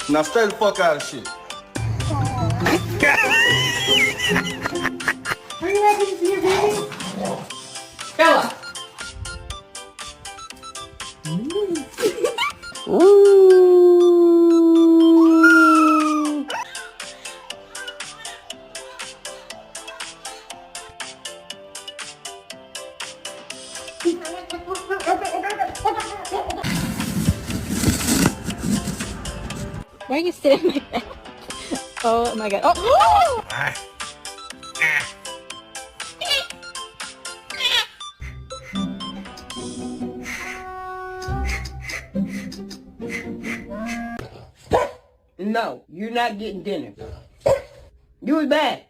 Now stay the fuck out of shit. Are you ready for your baby? Bella. Ooh. Why are you sitting like that? Oh my god. Oh! No, you're not getting dinner. You was bad.